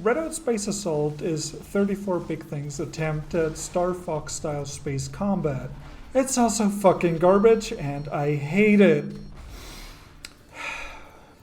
Redout Space Assault is 34 Big Things' attempt at Star Fox style space combat. It's also fucking garbage, and I hate it.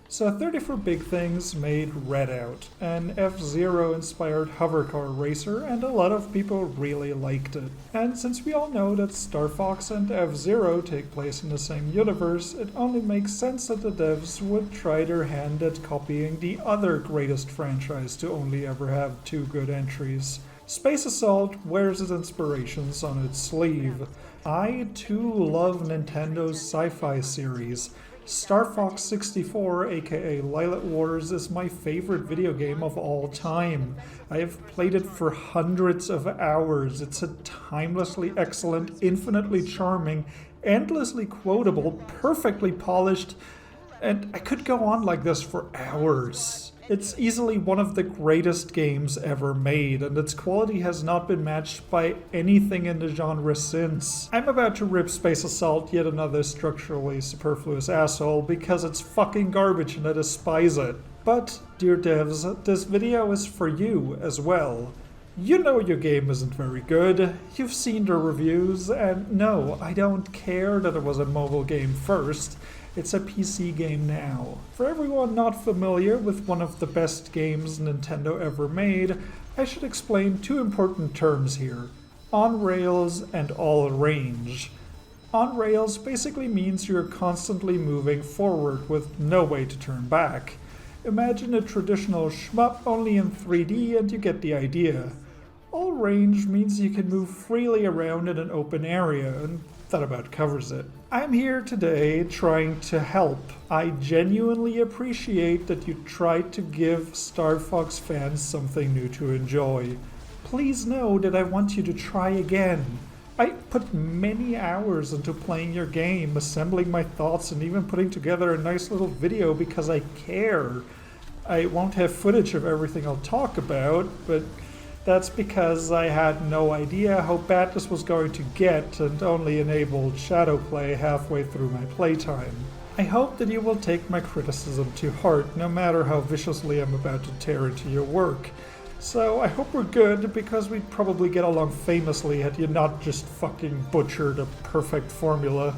So 34 Big Things made Redout, an F-Zero inspired hovercar racer, and a lot of people really liked it. And since we all know that Star Fox and F-Zero take place in the same universe, it only makes sense that the devs would try their hand at copying the other greatest franchise to only ever have two good entries. Space Assault wears its inspirations on its sleeve. I too love Nintendo's sci-fi series. Star Fox 64, aka Lylat Wars, is my favorite video game of all time. I have played it for hundreds of hours. It's a timelessly excellent, infinitely charming, endlessly quotable, perfectly polished, and I could go on like this for hours. It's easily one of the greatest games ever made, and its quality has not been matched by anything in the genre since. I'm about to rip Space Assault yet another structurally superfluous asshole because it's fucking garbage and I despise it. But, dear devs, this video is for you as well. You know your game isn't very good, you've seen the reviews, and no, I don't care that it was a mobile game first. It's a PC game now. For everyone not familiar with one of the best games Nintendo ever made, I should explain two important terms here: on rails and all range. On rails basically means you're constantly moving forward with no way to turn back. Imagine a traditional shmup only in 3D and you get the idea. All range means you can move freely around in an open area, and that about covers it. I'm here today trying to help. I genuinely appreciate that you tried to give Star Fox fans something new to enjoy. Please know that I want you to try again. I put many hours into playing your game, assembling my thoughts, and even putting together a nice little video because I care. I won't have footage of everything I'll talk about, but that's because I had no idea how bad this was going to get and only enabled shadow play halfway through my playtime. I hope that you will take my criticism to heart, no matter how viciously I'm about to tear into your work. So I hope we're good, because we'd probably get along famously had you not just fucking butchered a perfect formula.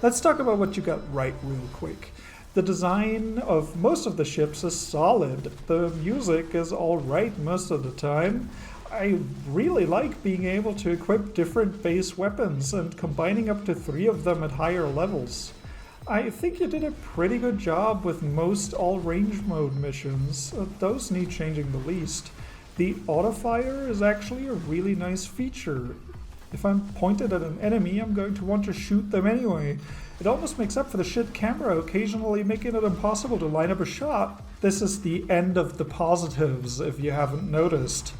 Let's talk about what you got right real quick. The design of most of the ships is solid. The music is alright most of the time. I really like being able to equip different base weapons and combining up to 3 of them at higher levels. I think you did a pretty good job with most all-range mode missions. Those need changing the least. The autofire is actually a really nice feature. If I'm pointed at an enemy, I'm going to want to shoot them anyway. It almost makes up for the shit camera occasionally making it impossible to line up a shot. This is the end of the positives, if you haven't noticed.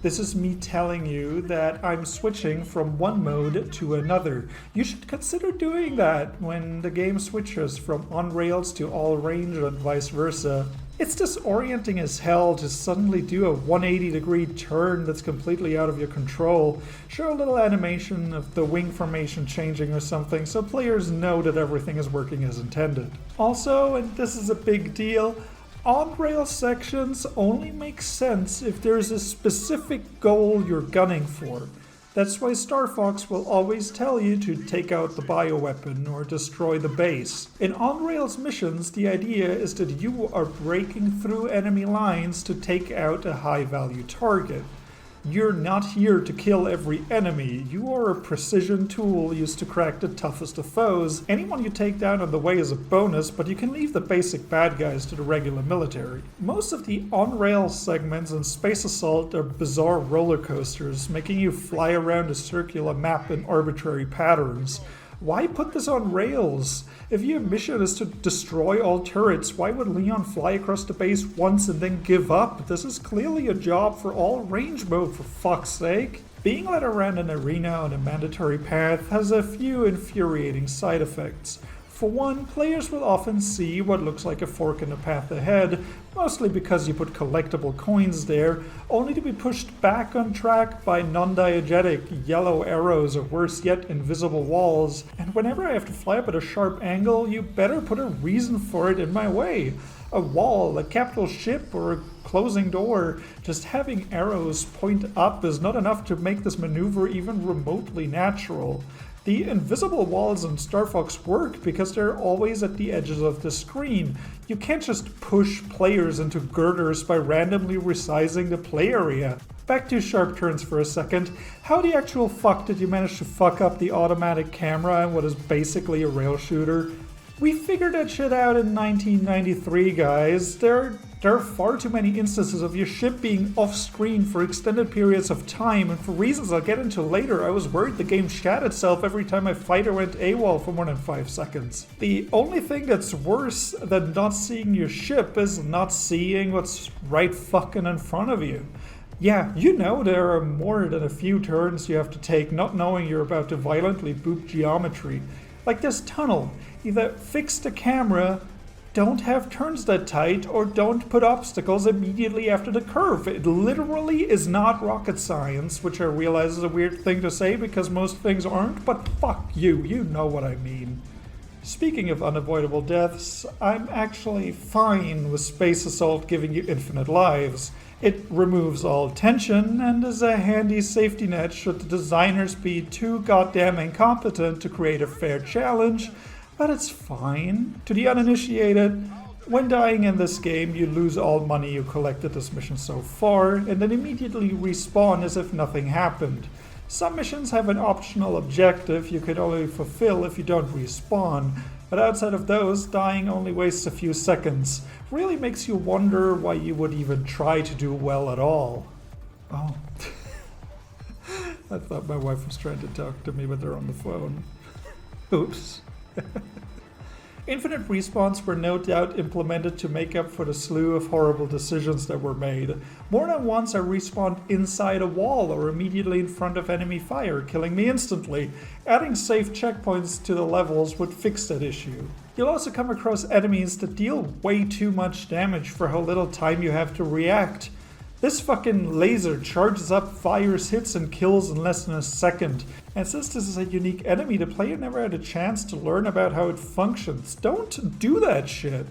This is me telling you that I'm switching from one mode to another. You should consider doing that when the game switches from on rails to all range and vice versa. It's disorienting as hell to suddenly do a 180-degree turn that's completely out of your control. Show a little animation of the wing formation changing or something so players know that everything is working as intended. Also, and this is a big deal, on-rail sections only make sense if there's a specific goal you're gunning for. That's why Star Fox will always tell you to take out the bioweapon or destroy the base. In on-rails missions, the idea is that you are breaking through enemy lines to take out a high-value target. You're not here to kill every enemy. You are a precision tool used to crack the toughest of foes. Anyone you take down on the way is a bonus, but you can leave the basic bad guys to the regular military. Most of the on-rail segments in Space Assault are bizarre roller coasters, making you fly around a circular map in arbitrary patterns. Why put this on rails? If your mission is to destroy all turrets, why would Leon fly across the base once and then give up? This is clearly a job for all range mode, for fuck's sake. Being led around an arena on a mandatory path has a few infuriating side effects. For one, players will often see what looks like a fork in the path ahead, mostly because you put collectible coins there, only to be pushed back on track by non-diegetic yellow arrows or worse yet, invisible walls. And whenever I have to fly up at a sharp angle, you better put a reason for it in my way. A wall, a capital ship, or a closing door. Just having arrows point up is not enough to make this maneuver even remotely natural. The invisible walls in Star Fox work because they're always at the edges of the screen. You can't just push players into girders by randomly resizing the play area. Back to sharp turns for a second. How the actual fuck did you manage to fuck up the automatic camera in what is basically a rail shooter? We figured that shit out in 1993, guys. There are far too many instances of your ship being off-screen for extended periods of time, and for reasons I'll get into later, I was worried the game shat itself every time my fighter went AWOL for more than 5 seconds. The only thing that's worse than not seeing your ship is not seeing what's right fucking in front of you. Yeah, you know there are more than a few turns you have to take not knowing you're about to violently boop geometry. Like this tunnel. Either fix the camera, don't have turns that tight, or don't put obstacles immediately after the curve. It literally is not rocket science, which I realize is a weird thing to say because most things aren't, but fuck you know what I mean. Speaking of unavoidable deaths, I'm actually fine with Space Assault giving you infinite lives. It removes all tension and is a handy safety net should the designers be too goddamn incompetent to create a fair challenge, but it's fine. To the uninitiated, when dying in this game, you lose all money you collected this mission so far, and then immediately respawn as if nothing happened. Some missions have an optional objective you can only fulfill if you don't respawn, but outside of those, dying only wastes a few seconds. Really makes you wonder why you would even try to do well at all. Oh. I thought my wife was trying to talk to me, but they're on the phone. Oops. Infinite respawns were no doubt implemented to make up for the slew of horrible decisions that were made. More than once I respawned inside a wall or immediately in front of enemy fire, killing me instantly. Adding safe checkpoints to the levels would fix that issue. You'll also come across enemies that deal way too much damage for how little time you have to react. This fucking laser charges up, fires, hits, and kills in less than a second. And since this is a unique enemy, the player never had a chance to learn about how it functions. Don't do that shit.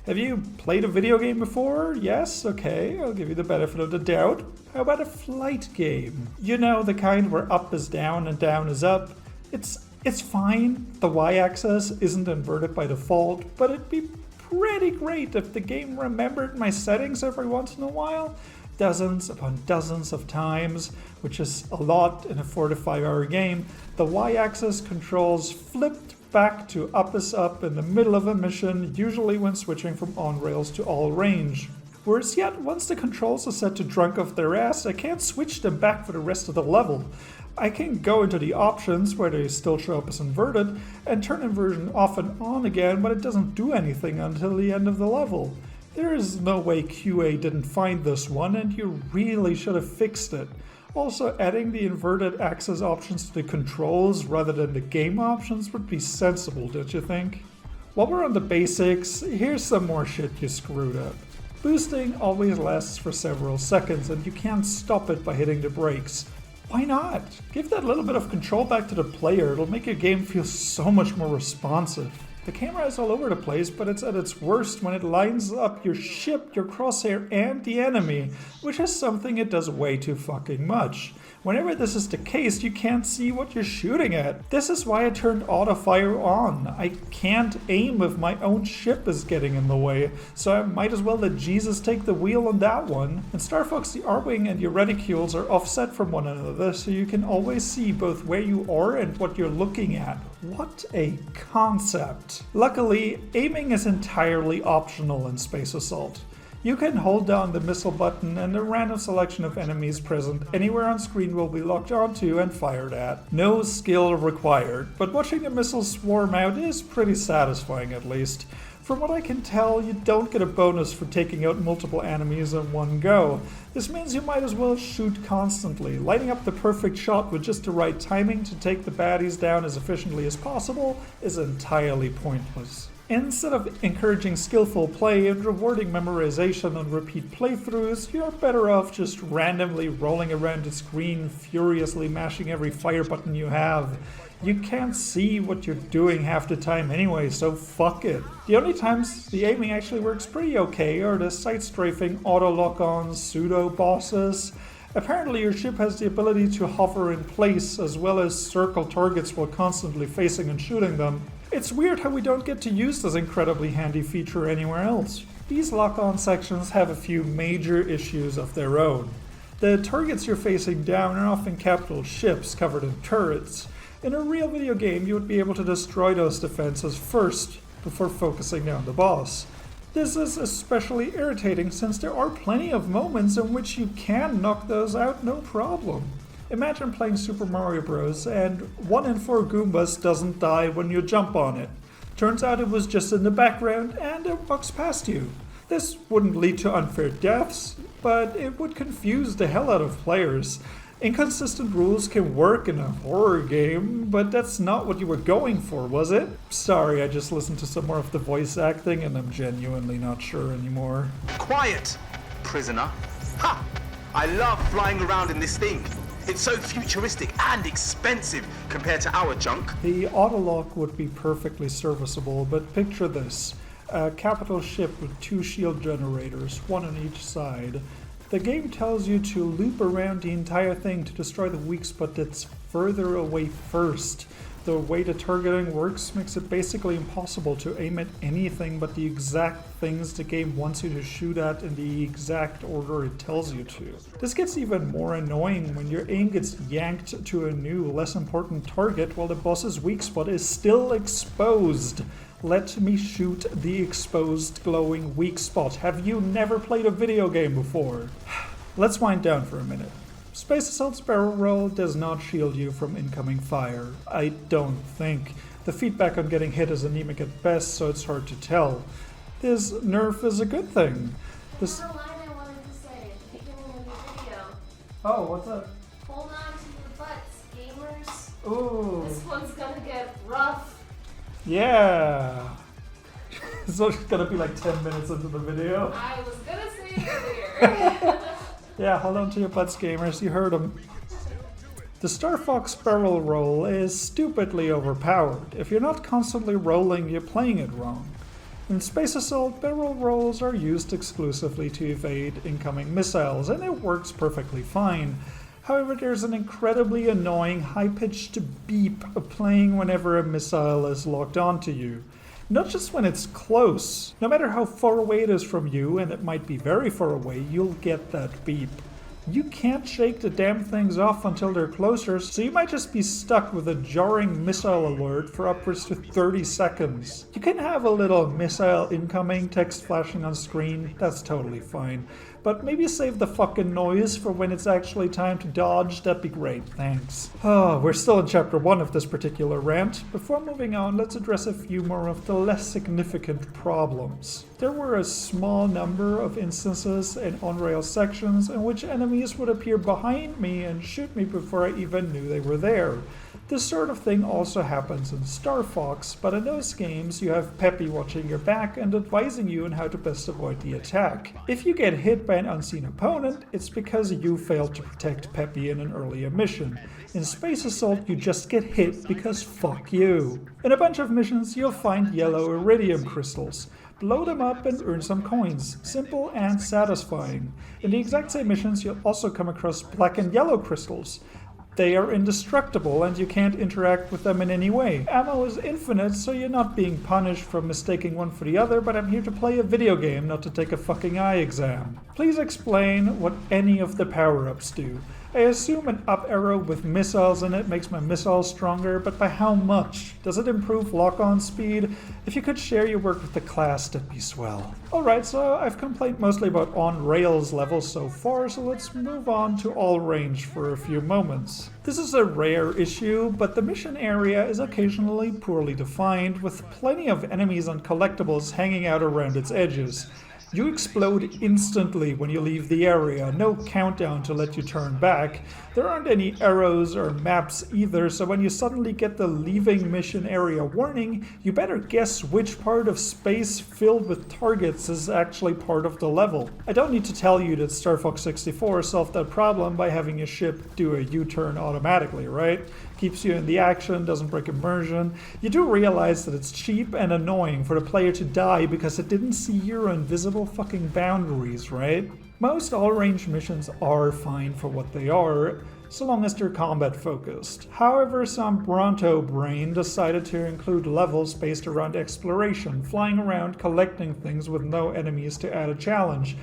Have you played a video game before? Yes? Okay, I'll give you the benefit of the doubt. How about a flight game? You know, the kind where up is down and down is up. It's fine. The y-axis isn't inverted by default, but it'd be pretty great if the game remembered my settings every once in a while. Dozens upon dozens of times, which is a lot in a 4 to 5 hour game. The y-axis controls flipped back to up is up in the middle of a mission, usually when switching from on rails to all range. Worse yet, once the controls are set to drunk off their ass, I can't switch them back for the rest of the level. I can go into the options where they still show up as inverted and turn inversion off and on again, but it doesn't do anything until the end of the level. There is no way QA didn't find this one, and you really should have fixed it. Also, adding the inverted axis options to the controls rather than the game options would be sensible, don't you think? While we're on the basics, here's some more shit you screwed up. Boosting always lasts for several seconds, and you can't stop it by hitting the brakes. Why not? Give that little bit of control back to the player, it'll make your game feel so much more responsive. The camera is all over the place, but it's at its worst when it lines up your ship, your crosshair, and the enemy, which is something it does way too fucking much. Whenever this is the case, you can't see what you're shooting at. This is why I turned autofire on. I can't aim if my own ship is getting in the way, so I might as well let Jesus take the wheel on that one. In Star Fox, the R-Wing and your reticules are offset from one another, so you can always see both where you are and what you're looking at. What a concept. Luckily, aiming is entirely optional in Space Assault. You can hold down the missile button and a random selection of enemies present anywhere on screen will be locked onto and fired at. No skill required, but watching the missiles swarm out is pretty satisfying at least. From what I can tell, you don't get a bonus for taking out multiple enemies in one go. This means you might as well shoot constantly. Lighting up the perfect shot with just the right timing to take the baddies down as efficiently as possible is entirely pointless. Instead of encouraging skillful play and rewarding memorization on repeat playthroughs, you're better off just randomly rolling around the screen, furiously mashing every fire button you have. You can't see what you're doing half the time anyway, so fuck it. The only times the aiming actually works pretty okay are the side-strafing auto-lock-ons, pseudo-bosses. Apparently your ship has the ability to hover in place as well as circle targets while constantly facing and shooting them. It's weird how we don't get to use this incredibly handy feature anywhere else. These lock-on sections have a few major issues of their own. The targets you're facing down are often capital ships covered in turrets. In a real video game, you would be able to destroy those defenses first before focusing down the boss. This is especially irritating since there are plenty of moments in which you can knock those out no problem. Imagine playing Super Mario Bros. And 1 in 4 Goombas doesn't die when you jump on it. Turns out it was just in the background and it walks past you. This wouldn't lead to unfair deaths, but it would confuse the hell out of players. Inconsistent rules can work in a horror game, but that's not what you were going for, was it? Sorry, I just listened to some more of the voice acting and I'm genuinely not sure anymore. Quiet, prisoner. Ha! I love flying around in this thing. It's so futuristic and expensive compared to our junk. The autolock would be perfectly serviceable, but picture this. A capital ship with 2 shield generators, 1 on each side. The game tells you to loop around the entire thing to destroy the weak spot that's further away first. The way the targeting works makes it basically impossible to aim at anything but the exact things the game wants you to shoot at in the exact order it tells you to. This gets even more annoying when your aim gets yanked to a new, less important target while the boss's weak spot is still exposed. Let me shoot the exposed glowing weak spot. Have you never played a video game before? Let's wind down for a minute. Space Assault's barrel roll does not shield you from incoming fire. I don't think. The feedback on getting hit is anemic at best, so it's hard to tell. This nerf is a good thing. There's a line I wanted to say at the beginning of the video. Oh, what's up? Hold on to your butts, gamers. Ooh. This one's gonna get rough. Yeah. So it's gonna be like 10 minutes into the video. I was gonna say it earlier. Yeah, hold on to your butts, gamers. You heard them. The Star Fox barrel roll is stupidly overpowered. If you're not constantly rolling, you're playing it wrong. In Space Assault, barrel rolls are used exclusively to evade incoming missiles, and it works perfectly fine. However, there's an incredibly annoying high-pitched beep playing whenever a missile is locked onto you. Not just when it's close. No matter how far away it is from you, and it might be very far away, you'll get that beep. You can't shake the damn things off until they're closer, so you might just be stuck with a jarring missile alert for upwards to 30 seconds. You can have a little missile incoming text flashing on screen, that's totally fine. But maybe save the fucking noise for when it's actually time to dodge, that'd be great, thanks. Oh, we're still in chapter 1 of this particular rant. Before moving on, let's address a few more of the less significant problems. There were a small number of instances in on-rail sections in which enemies would appear behind me and shoot me before I even knew they were there. This sort of thing also happens in Star Fox, but in those games you have Peppy watching your back and advising you on how to best avoid the attack. If you get hit by an unseen opponent, it's because you failed to protect Peppy in an earlier mission. In Space Assault, you just get hit because fuck you. In a bunch of missions, you'll find yellow iridium crystals. Blow them up and earn some coins. Simple and satisfying. In the exact same missions, you'll also come across black and yellow crystals. They are indestructible and you can't interact with them in any way. Ammo is infinite, so you're not being punished for mistaking one for the other, but I'm here to play a video game, not to take a fucking eye exam. Please explain what any of the power-ups do. I assume an up arrow with missiles in it makes my missiles stronger, but by how much? Does it improve lock-on speed? If you could share your work with the class, that'd be swell. Alright, so I've complained mostly about on-rails levels so far, so let's move on to all range for a few moments. This is a rare issue, but the mission area is occasionally poorly defined, with plenty of enemies and collectibles hanging out around its edges. You explode instantly when you leave the area, no countdown to let you turn back. There aren't any arrows or maps either, so when you suddenly get the leaving mission area warning, you better guess which part of space filled with targets is actually part of the level. I don't need to tell you that Star Fox 64 solved that problem by having your ship do a U-turn automatically, right? Keeps you in the action, doesn't break immersion. You do realize that it's cheap and annoying for the player to die because it didn't see your invisible fucking boundaries, right? Most all-range missions are fine for what they are, so long as they're combat focused. However, some Bronto brain decided to include levels based around exploration, flying around collecting things with no enemies to add a challenge.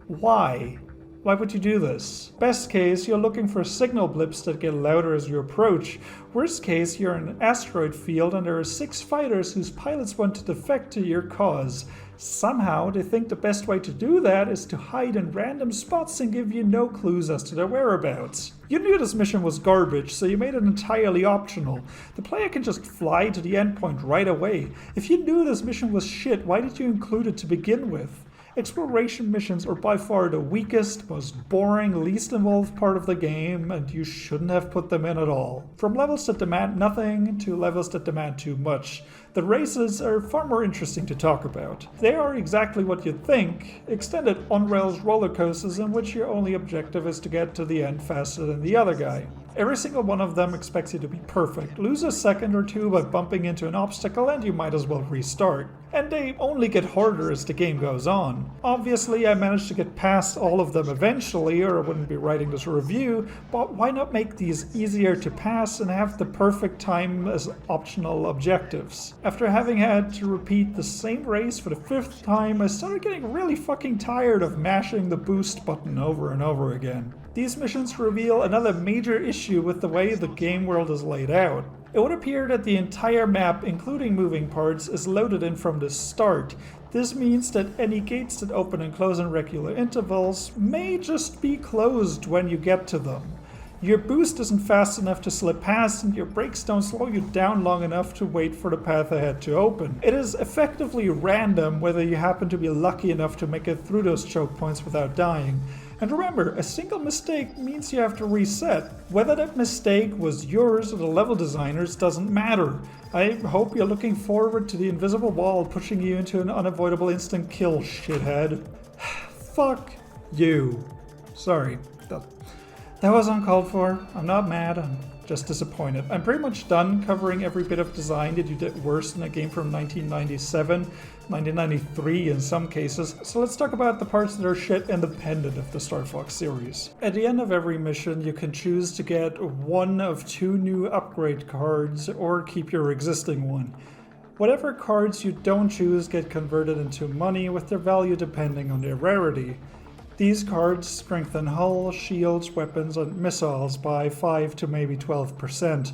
Why? Why would you do this? Best case, you're looking for signal blips that get louder as you approach. Worst case, you're in an asteroid field and there are 6 fighters whose pilots want to defect to your cause. Somehow, they think the best way to do that is to hide in random spots and give you no clues as to their whereabouts. You knew this mission was garbage, so you made it entirely optional. The player can just fly to the endpoint right away. If you knew this mission was shit, why did you include it to begin with? Exploration missions are by far the weakest, most boring, least involved part of the game, and you shouldn't have put them in at all. From levels that demand nothing to levels that demand too much, the races are far more interesting to talk about. They are exactly what you'd think, extended on-rails roller coasters in which your only objective is to get to the end faster than the other guy. Every single one of them expects you to be perfect. Lose a second or two by bumping into an obstacle and you might as well restart. And they only get harder as the game goes on. Obviously, I managed to get past all of them eventually, or I wouldn't be writing this review, but why not make these easier to pass and have the perfect time as optional objectives? After having had to repeat the same race for the 5th time, I started getting really fucking tired of mashing the boost button over and over again. These missions reveal another major issue with the way the game world is laid out. It would appear that the entire map, including moving parts, is loaded in from the start. This means that any gates that open and close in regular intervals may just be closed when you get to them. Your boost isn't fast enough to slip past, and your brakes don't slow you down long enough to wait for the path ahead to open. It is effectively random whether you happen to be lucky enough to make it through those choke points without dying. And remember, a single mistake means you have to reset. Whether that mistake was yours or the level designer's doesn't matter. I hope you're looking forward to the invisible wall pushing you into an unavoidable instant kill, shithead. Fuck you. Sorry. That was uncalled for. I'm not mad, I'm just disappointed. I'm pretty much done covering every bit of design that you did worse in a game from 1997, 1993 in some cases, so let's talk about the parts that are shit independent of the Star Fox series. At the end of every mission, you can choose to get one of 2 new upgrade cards or keep your existing one. Whatever cards you don't choose get converted into money, with their value depending on their rarity. These cards strengthen hull, shields, weapons, and missiles by 5 to maybe 12%.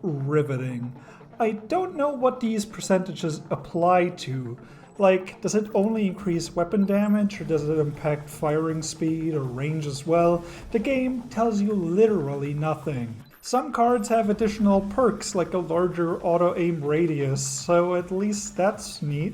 Riveting. I don't know what these percentages apply to. Like, does it only increase weapon damage, or does it impact firing speed or range as well? The game tells you literally nothing. Some cards have additional perks, like a larger auto-aim radius, so at least that's neat.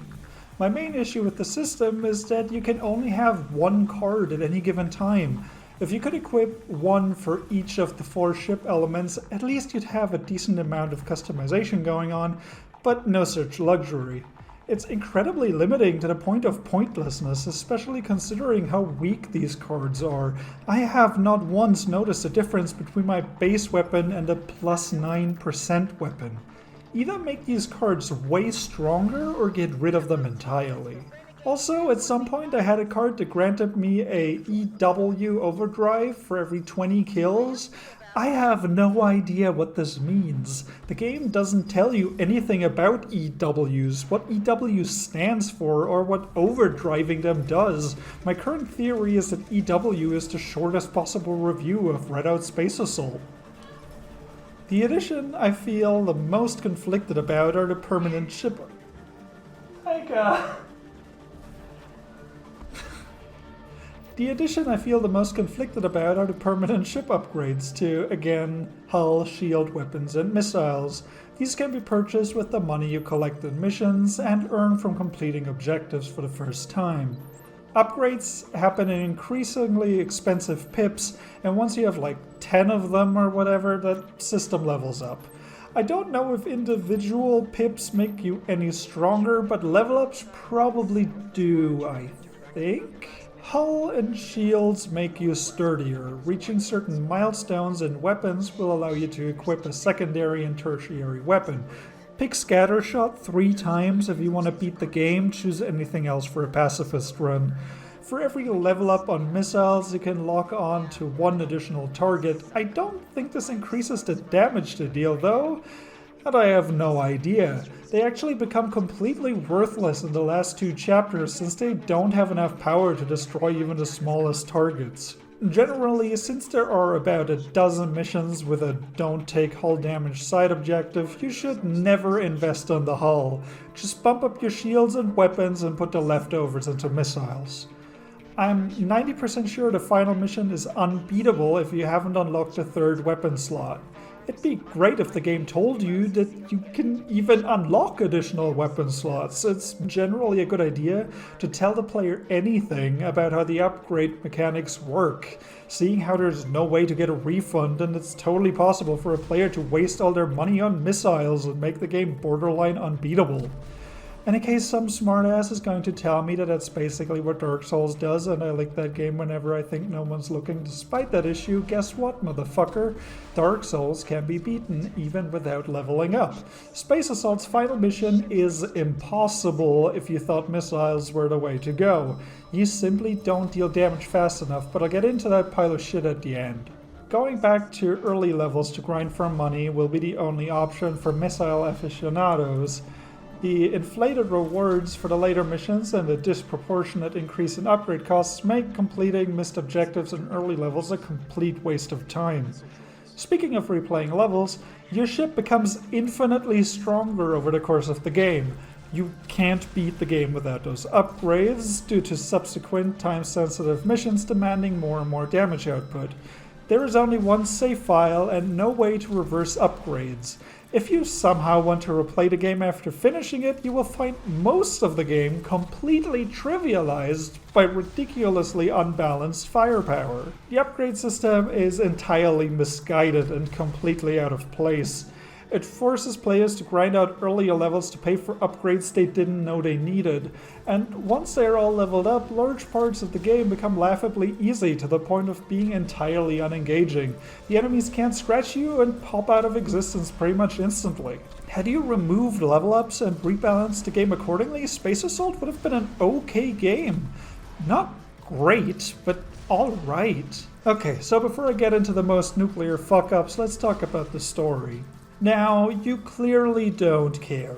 My main issue with the system is that you can only have 1 card at any given time. If you could equip 1 for each of the 4 ship elements, at least you'd have a decent amount of customization going on, but no such luxury. It's incredibly limiting to the point of pointlessness, especially considering how weak these cards are. I have not once noticed a difference between my base weapon and a plus 9% weapon. Either make these cards way stronger or get rid of them entirely. Also, at some point I had a card that granted me a EW overdrive for every 20 kills. I have no idea what this means. The game doesn't tell you anything about EWs, what EW stands for, or what overdriving them does. My current theory is that EW is the shortest possible review of Redout Space Assault. The edition I feel the most conflicted about are the permanent ship. The edition I feel the most conflicted about are the permanent ship upgrades to, again, hull, shield, weapons, and missiles. These can be purchased with the money you collect in missions and earn from completing objectives for the first time. Upgrades happen in increasingly expensive pips, and once you have like 10 of them or whatever, the system levels up. I don't know if individual pips make you any stronger, but level ups probably do, I think. Hull and shields make you sturdier. Reaching certain milestones in weapons will allow you to equip a secondary and tertiary weapon. Pick Scattershot 3 times if you want to beat the game, choose anything else for a pacifist run. For every level up on missiles, you can lock on to 1 additional target. I don't think this increases the damage to deal though, and I have no idea. They actually become completely worthless in the last 2 chapters since they don't have enough power to destroy even the smallest targets. Generally, since there are about a dozen missions with a don't take hull damage side objective, you should never invest on the hull. Just bump up your shields and weapons and put the leftovers into missiles. I'm 90% sure the final mission is unbeatable if you haven't unlocked a 3rd weapon slot. It'd be great if the game told you that you can even unlock additional weapon slots. It's generally a good idea to tell the player anything about how the upgrade mechanics work, seeing how there's no way to get a refund and it's totally possible for a player to waste all their money on missiles and make the game borderline unbeatable. And in case some smartass is going to tell me that that's basically what Dark Souls does and I like that game whenever I think no one's looking despite that issue, guess what, motherfucker? Dark Souls can be beaten even without leveling up. Space Assault's final mission is impossible if you thought missiles were the way to go. You simply don't deal damage fast enough, but I'll get into that pile of shit at the end. Going back to early levels to grind for money will be the only option for missile aficionados. The inflated rewards for the later missions and the disproportionate increase in upgrade costs make completing missed objectives in early levels a complete waste of time. Speaking of replaying levels, your ship becomes infinitely stronger over the course of the game. You can't beat the game without those upgrades due to subsequent time-sensitive missions demanding more and more damage output. There is only one save file and no way to reverse upgrades. If you somehow want to replay the game after finishing it, you will find most of the game completely trivialized by ridiculously unbalanced firepower. The upgrade system is entirely misguided and completely out of place. It forces players to grind out earlier levels to pay for upgrades they didn't know they needed, and once they are all leveled up, large parts of the game become laughably easy to the point of being entirely unengaging. The enemies can't scratch you and pop out of existence pretty much instantly. Had you removed level ups and rebalanced the game accordingly, Space Assault would have been an okay game. Not great, but alright. Okay, so before I get into the most nuclear fuck-ups, let's talk about the story. Now, you clearly don't care.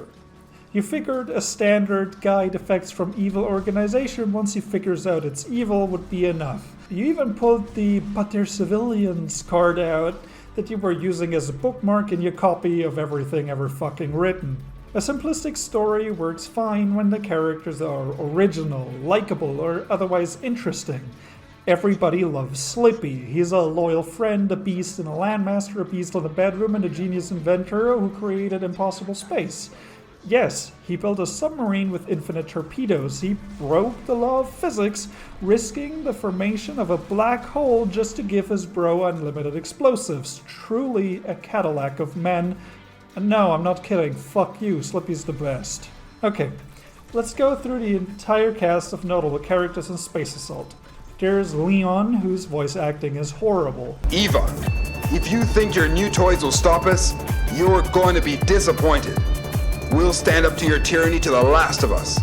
You figured a standard guy defects from evil organization once he figures out it's evil would be enough. You even pulled the Pater Civilians card out that you were using as a bookmark in your copy of everything ever fucking written. A simplistic story works fine when the characters are original, likable, or otherwise interesting. Everybody loves Slippy. He's a loyal friend, a beast and a landmaster, a beast in the bedroom, and a genius inventor who created impossible space. Yes, he built a submarine with infinite torpedoes. He broke the law of physics, risking the formation of a black hole just to give his bro unlimited explosives. Truly a Cadillac of men. And no, I'm not kidding. Fuck you, Slippy's the best. Okay, let's go through the entire cast of notable characters in Space Assault. There's Leon, whose voice acting is horrible. Eva, if you think your new toys will stop us, you're going to be disappointed. We'll stand up to your tyranny to the last of us.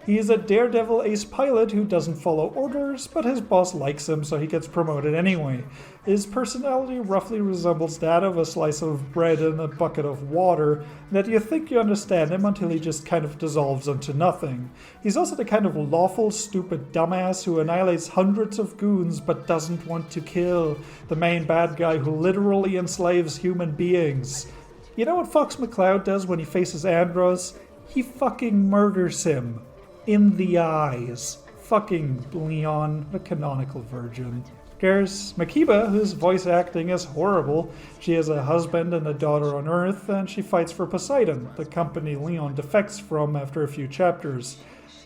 He is a daredevil ace pilot who doesn't follow orders, but his boss likes him so he gets promoted anyway. His personality roughly resembles that of a slice of bread in a bucket of water, that you think you understand him until he just kind of dissolves into nothing. He's also the kind of lawful, stupid dumbass who annihilates hundreds of goons but doesn't want to kill. The main bad guy who literally enslaves human beings. You know what Fox McCloud does when he faces Andros? He fucking murders him. In the eyes. Fucking Leon, the canonical virgin. There's Makiba, whose voice acting is horrible. She has a husband and a daughter on Earth, and she fights for Poseidon, the company Leon defects from after a few chapters.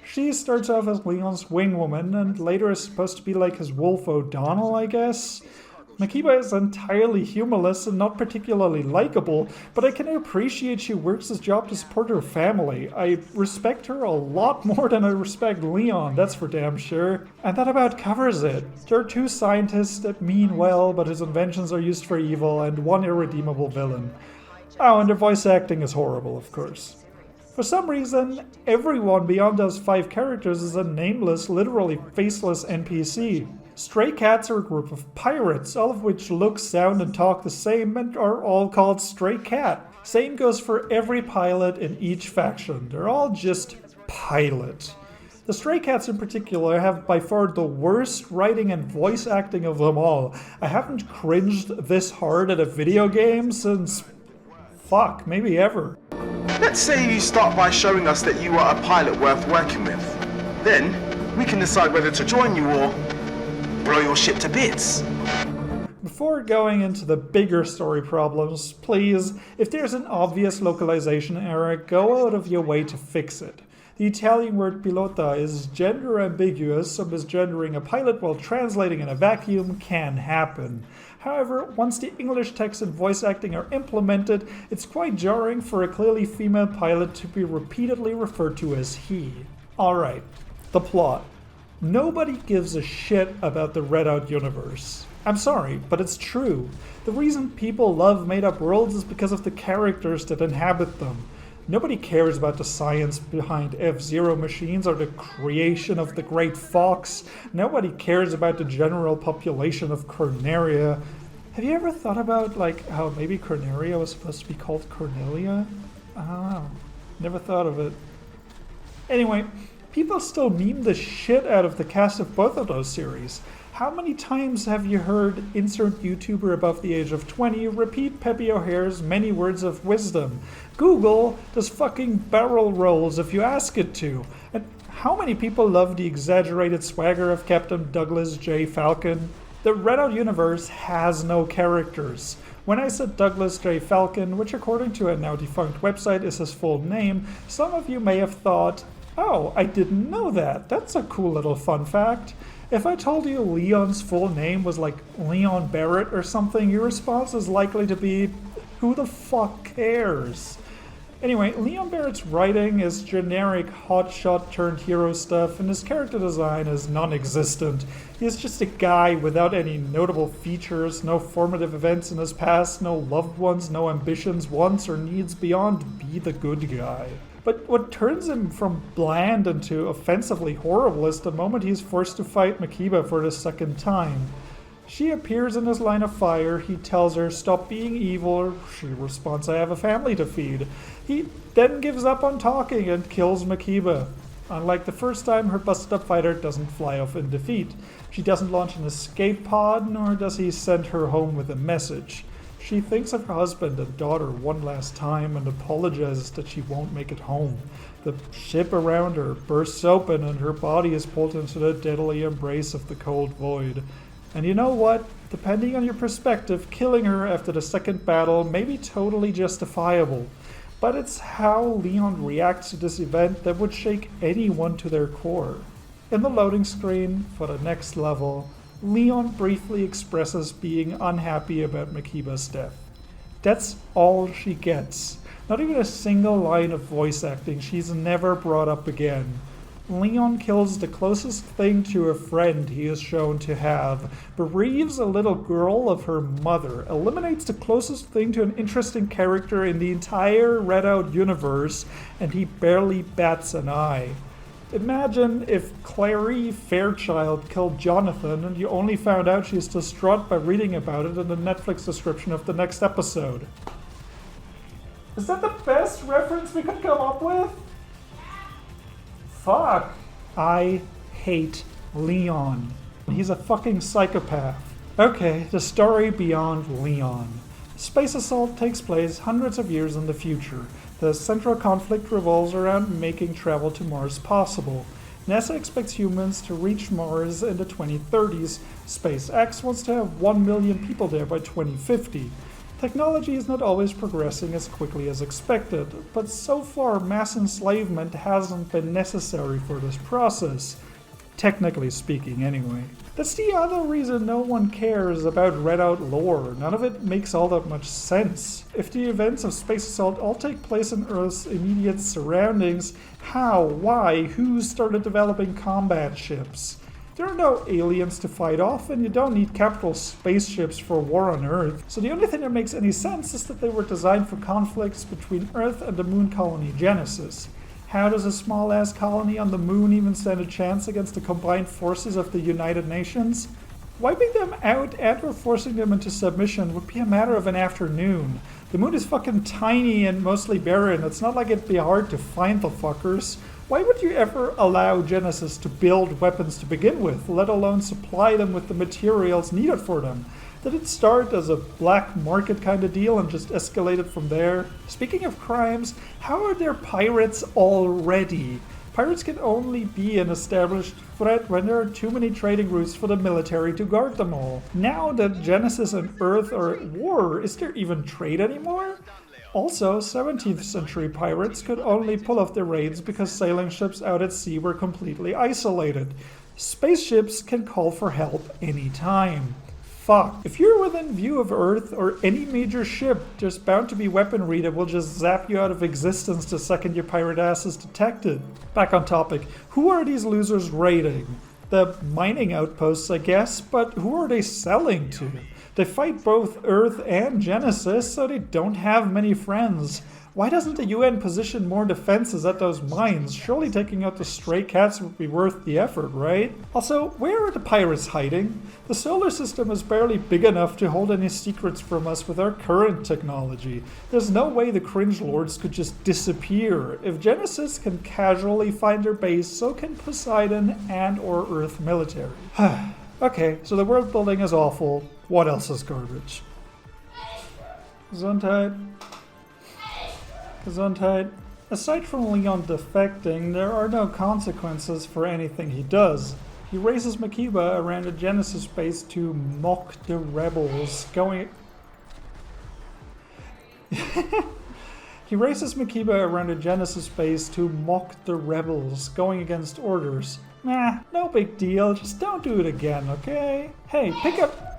She starts off as Leon's wingwoman, and later is supposed to be like his Wolf O'Donnell, I guess? Makiba is entirely humorless and not particularly likable, but I can appreciate she works this job to support her family. I respect her a lot more than I respect Leon, that's for damn sure. And that about covers it. There are two scientists that mean well, but whose inventions are used for evil, and one irredeemable villain. Oh, and their voice acting is horrible, of course. For some reason, everyone beyond those 5 characters is a nameless, literally faceless NPC. Stray Cats are a group of pirates, all of which look, sound, and talk the same and are all called Stray Cat. Same goes for every pilot in each faction. They're all just pilot. The Stray Cats in particular have by far the worst writing and voice acting of them all. I haven't cringed this hard at a video game since... fuck, maybe ever. Let's say you start by showing us that you are a pilot worth working with. Then, we can decide whether to join you or blow your ship to bits. Before going into the bigger story problems, please, if there's an obvious localization error, go out of your way to fix it. The Italian word pilota is gender ambiguous, so misgendering a pilot while translating in a vacuum can happen. However, once the English text and voice acting are implemented, it's quite jarring for a clearly female pilot to be repeatedly referred to as he. Alright, the plot. Nobody gives a shit about the Redout universe. I'm sorry, but it's true. The reason people love made-up worlds is because of the characters that inhabit them. Nobody cares about the science behind F-Zero machines or the creation of the Great Fox. Nobody cares about the general population of Corneria. Have you ever thought about, how maybe Corneria was supposed to be called Cornelia? I don't know. Never thought of it. Anyway, people still meme the shit out of the cast of both of those series. How many times have you heard insert YouTuber above the age of 20 repeat Pepe O'Hare's many words of wisdom? Google does fucking barrel rolls if you ask it to. And how many people love the exaggerated swagger of Captain Douglas J. Falcon? The Redout universe has no characters. When I said Douglas J. Falcon, which according to a now defunct website is his full name, some of you may have thought, oh, I didn't know that. That's a cool little fun fact. If I told you Leon's full name was like Leon Barrett or something, your response is likely to be, who the fuck cares? Anyway, Leon Barrett's writing is generic hotshot turned hero stuff, and his character design is non-existent. He is just a guy without any notable features, no formative events in his past, no loved ones, no ambitions, wants, or needs beyond be the good guy. But what turns him from bland into offensively horrible is the moment he's forced to fight Makiba for the second time. She appears in his line of fire, he tells her, stop being evil, she responds, I have a family to feed. He then gives up on talking and kills Makiba. Unlike the first time, her busted-up fighter doesn't fly off in defeat. She doesn't launch an escape pod, nor does he send her home with a message. She thinks of her husband and daughter one last time and apologizes that she won't make it home. The ship around her bursts open and her body is pulled into the deadly embrace of the cold void. And you know what? Depending on your perspective, killing her after the second battle may be totally justifiable. But it's how Leon reacts to this event that would shake anyone to their core. In the loading screen for the next level, Leon briefly expresses being unhappy about Makiba's death. That's all she gets. Not even a single line of voice acting. She's never brought up again. Leon kills the closest thing to a friend he is shown to have, bereaves a little girl of her mother, eliminates the closest thing to an interesting character in the entire Redout universe, and he barely bats an eye. Imagine if Clary Fairchild killed Jonathan and you only found out she's distraught by reading about it in the Netflix description of the next episode. Is that the best reference we could come up with? Fuck. I hate Leon. He's a fucking psychopath. Okay, the story beyond Leon. Space Assault takes place hundreds of years in the future. The central conflict revolves around making travel to Mars possible. NASA expects humans to reach Mars in the 2030s. SpaceX wants to have 1 million people there by 2050. Technology is not always progressing as quickly as expected, but so far mass enslavement hasn't been necessary for this process. Technically speaking, anyway. That's the other reason no one cares about Redout lore. None of it makes all that much sense. If the events of Space Assault all take place in Earth's immediate surroundings, how, why, who started developing combat ships? There are no aliens to fight off, and you don't need capital spaceships for war on Earth. So the only thing that makes any sense is that they were designed for conflicts between Earth and the moon colony Genesis. How does a small-ass colony on the moon even stand a chance against the combined forces of the United Nations? Wiping them out and or forcing them into submission would be a matter of an afternoon. The moon is fucking tiny and mostly barren. It's not like it'd be hard to find the fuckers. Why would you ever allow Genesis to build weapons to begin with, let alone supply them with the materials needed for them? Did it start as a black market kind of deal and just escalated from there? Speaking of crimes, how are there pirates already? Pirates can only be an established threat when there are too many trading routes for the military to guard them all. Now that Genesis and Earth are at war, is there even trade anymore? Also, 17th century pirates could only pull off their raids because sailing ships out at sea were completely isolated. Spaceships can call for help anytime. Fuck. If you're within view of Earth or any major ship, there's bound to be weaponry that will just zap you out of existence the second your pirate ass is detected. Back on topic, who are these losers raiding? The mining outposts, I guess, but who are they selling to? They fight both Earth and Genesis, so they don't have many friends. Why doesn't the UN position more defenses at those mines? Surely taking out the stray cats would be worth the effort, right? Also, where are the pirates hiding? The solar system is barely big enough to hold any secrets from us with our current technology. There's no way the cringe lords could just disappear. If Genesis can casually find their base, so can Poseidon and or Earth military. Okay, so the world building is awful. What else is garbage? Gesundheit. Gesundheit. Aside from Leon defecting, there are no consequences for anything he does. He races Makiba around a Genesis base to mock the rebels, going... He races Makiba around a Genesis base to mock the rebels, going against orders. Nah, no big deal, just don't do it again, okay? Hey, pick up...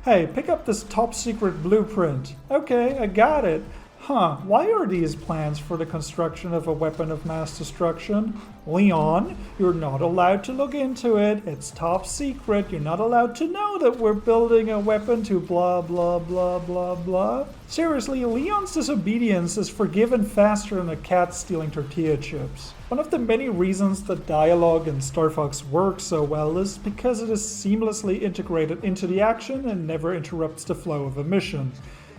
Hey, pick up this top secret blueprint. Okay, I got it. Huh, why are these plans for the construction of a weapon of mass destruction? Leon, you're not allowed to look into it. It's top secret. You're not allowed to know that we're building a weapon to blah blah blah blah blah. Seriously, Leon's disobedience is forgiven faster than a cat stealing tortilla chips. One of the many reasons the dialogue in Star Fox works so well is because it is seamlessly integrated into the action and never interrupts the flow of a mission.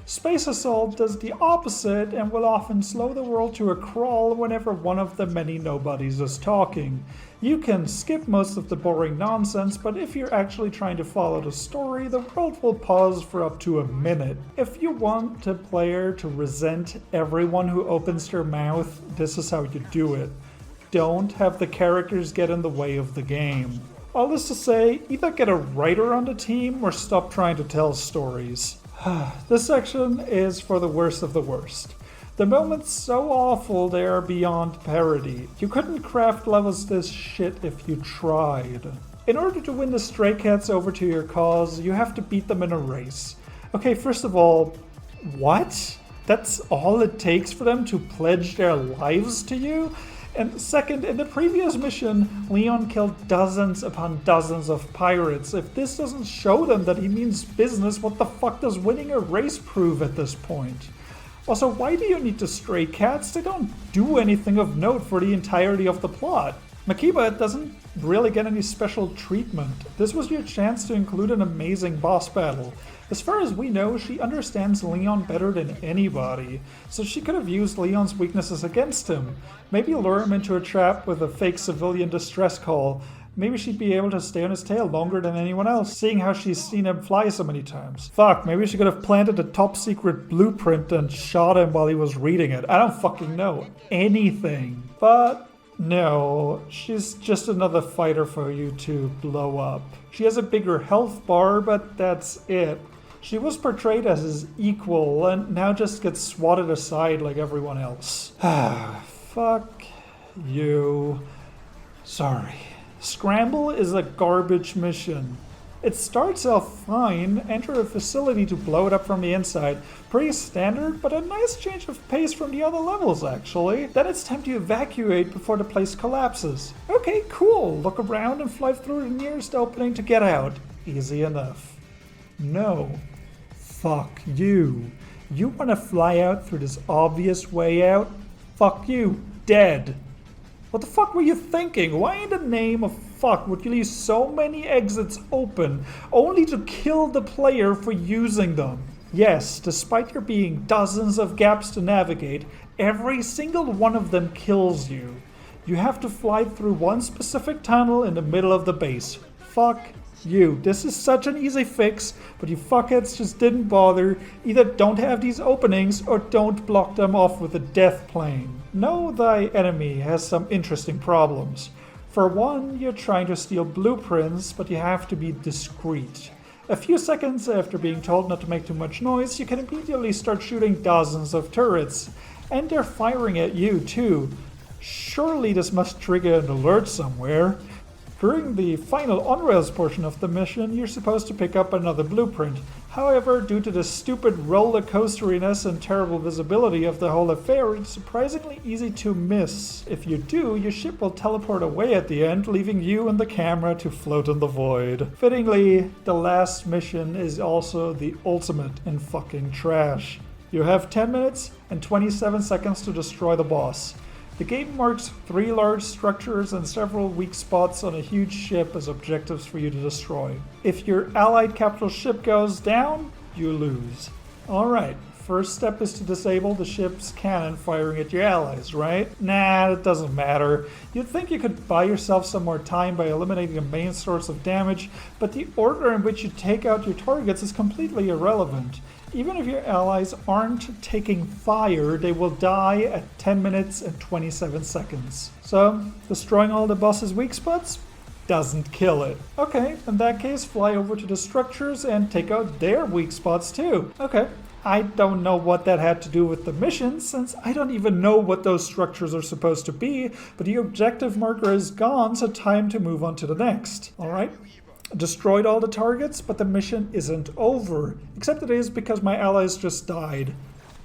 Space Assault does the opposite and will often slow the world to a crawl whenever one of the many nobodies is talking. You can skip most of the boring nonsense, but if you're actually trying to follow the story, the world will pause for up to a minute. If you want the player to resent everyone who opens their mouth, this is how you do it. Don't have the characters get in the way of the game. All this to say, either get a writer on the team or stop trying to tell stories. This section is for the worst of the worst. The moments so awful they are beyond parody. You couldn't craft levels this shit if you tried. In order to win the Stray Cats over to your cause, you have to beat them in a race. Okay, first of all, what? That's all it takes for them to pledge their lives to you? And second, in the previous mission, Leon killed dozens upon dozens of pirates. If this doesn't show them that he means business, what the fuck does winning a race prove at this point? Also, why do you need the stray cats? They don't do anything of note for the entirety of the plot. Makiba doesn't really get any special treatment. This was your chance to include an amazing boss battle. As far as we know, she understands Leon better than anybody, so she could have used Leon's weaknesses against him. Maybe lure him into a trap with a fake civilian distress call. Maybe she'd be able to stay on his tail longer than anyone else, seeing how she's seen him fly so many times. Fuck, maybe she could have planted a top secret blueprint and shot him while he was reading it. I don't fucking know anything. But no, she's just another fighter for you to blow up. She has a bigger health bar, but that's it. She was portrayed as his equal and now just gets swatted aside like everyone else. Fuck you. Sorry. Scramble is a garbage mission. It starts off fine, enter a facility to blow it up from the inside. Pretty standard, but a nice change of pace from the other levels actually. Then it's time to evacuate before the place collapses. Okay, cool. Look around and fly through the nearest opening to get out. Easy enough. No. Fuck you. You wanna fly out through this obvious way out? Fuck you. Dead. What the fuck were you thinking? Why in the name of fuck would you leave so many exits open only to kill the player for using them? Yes, despite there being dozens of gaps to navigate, every single one of them kills you. You have to fly through one specific tunnel in the middle of the base. Fuck you. This is such an easy fix, but you fuckheads just didn't bother. Either don't have these openings or don't block them off with a death plane. Know thy enemy has some interesting problems. For one, you're trying to steal blueprints, but you have to be discreet. A few seconds after being told not to make too much noise, you can immediately start shooting dozens of turrets. And they're firing at you too. Surely this must trigger an alert somewhere. During the final on-rails portion of the mission, you're supposed to pick up another blueprint. However, due to the stupid roller coasteriness and terrible visibility of the whole affair, it's surprisingly easy to miss. If you do, your ship will teleport away at the end, leaving you and the camera to float in the void. Fittingly, the last mission is also the ultimate in fucking trash. You have 10 minutes and 27 seconds to destroy the boss. The game marks 3 large structures and several weak spots on a huge ship as objectives for you to destroy. If your allied capital ship goes down, you lose. Alright, first step is to disable the ship's cannon firing at your allies, right? Nah, it doesn't matter. You'd think you could buy yourself some more time by eliminating the main source of damage, but the order in which you take out your targets is completely irrelevant. Even if your allies aren't taking fire, they will die at 10 minutes and 27 seconds. So, destroying all the boss's weak spots doesn't kill it. Okay, in that case, fly over to the structures and take out their weak spots too. Okay, I don't know what that had to do with the mission, since I don't even know what those structures are supposed to be, but the objective marker is gone, so time to move on to the next. Alright? Destroyed all the targets, but the mission isn't over. Except it is because my allies just died.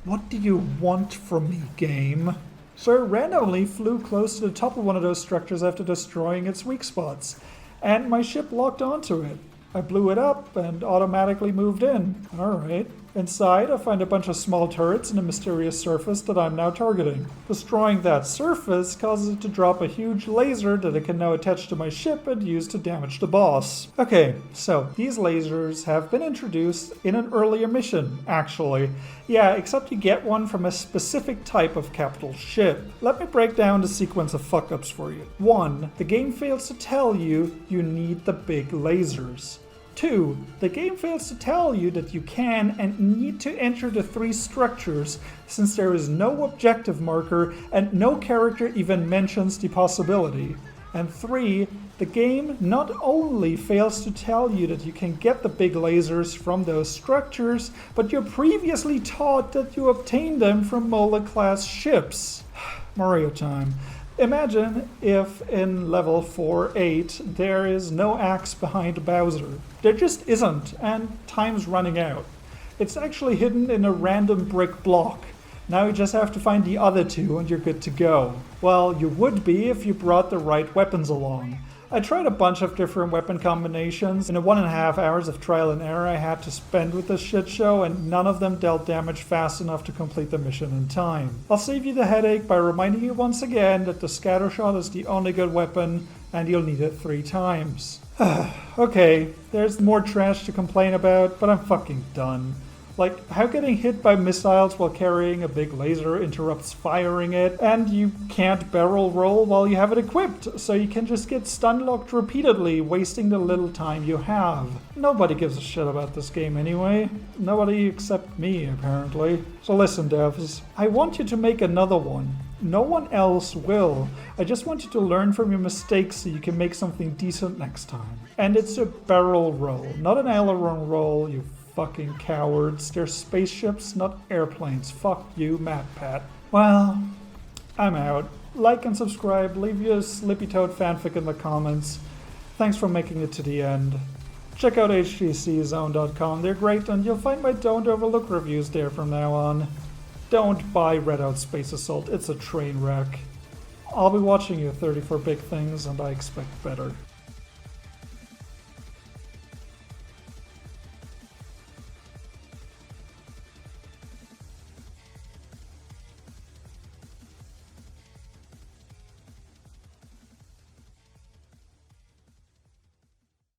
What do you want from me, game? So I randomly flew close to the top of one of those structures after destroying its weak spots, and my ship locked onto it. I blew it up and automatically moved in. Alright. Inside, I find a bunch of small turrets and a mysterious surface that I'm now targeting. Destroying that surface causes it to drop a huge laser that it can now attach to my ship and use to damage the boss. Okay, so these lasers have been introduced in an earlier mission, actually. Yeah, except you get one from a specific type of capital ship. Let me break down the sequence of fuck-ups for you. 1. The game fails to tell you you need the big lasers. 2. The game fails to tell you that you can and need to enter the 3 structures, since there is no objective marker and no character even mentions the possibility. And 3. The game not only fails to tell you that you can get the big lasers from those structures, but you're previously taught that you obtain them from Mola-class ships. Mario time. Imagine if in level 4-8 there is no axe behind Bowser. There just isn't, and time's running out. It's actually hidden in a random brick block. Now you just have to find the other 2 and you're good to go. Well, you would be if you brought the right weapons along. I tried a bunch of different weapon combinations in the 1.5 hours of trial and error I had to spend with this shit show, and none of them dealt damage fast enough to complete the mission in time. I'll save you the headache by reminding you once again that the scattershot is the only good weapon, and you'll need it 3 times. Okay, there's more trash to complain about, but I'm fucking done. Like, how getting hit by missiles while carrying a big laser interrupts firing it, and you can't barrel roll while you have it equipped, so you can just get stun locked repeatedly, wasting the little time you have. Nobody gives a shit about this game anyway. Nobody except me, apparently. So listen, devs, I want you to make another one. No one else will. I just want you to learn from your mistakes so you can make something decent next time. And it's a barrel roll, not an aileron roll, you fucking cowards. They're spaceships, not airplanes. Fuck you, MatPat. Well, I'm out. Like and subscribe, leave your Slippy Toad fanfic in the comments. Thanks for making it to the end. Check out htczone.com, they're great, and you'll find my Don't Overlook reviews there from now on. Don't buy Redout Space Assault, it's a train wreck. I'll be watching you 34 Big Things, and I expect better.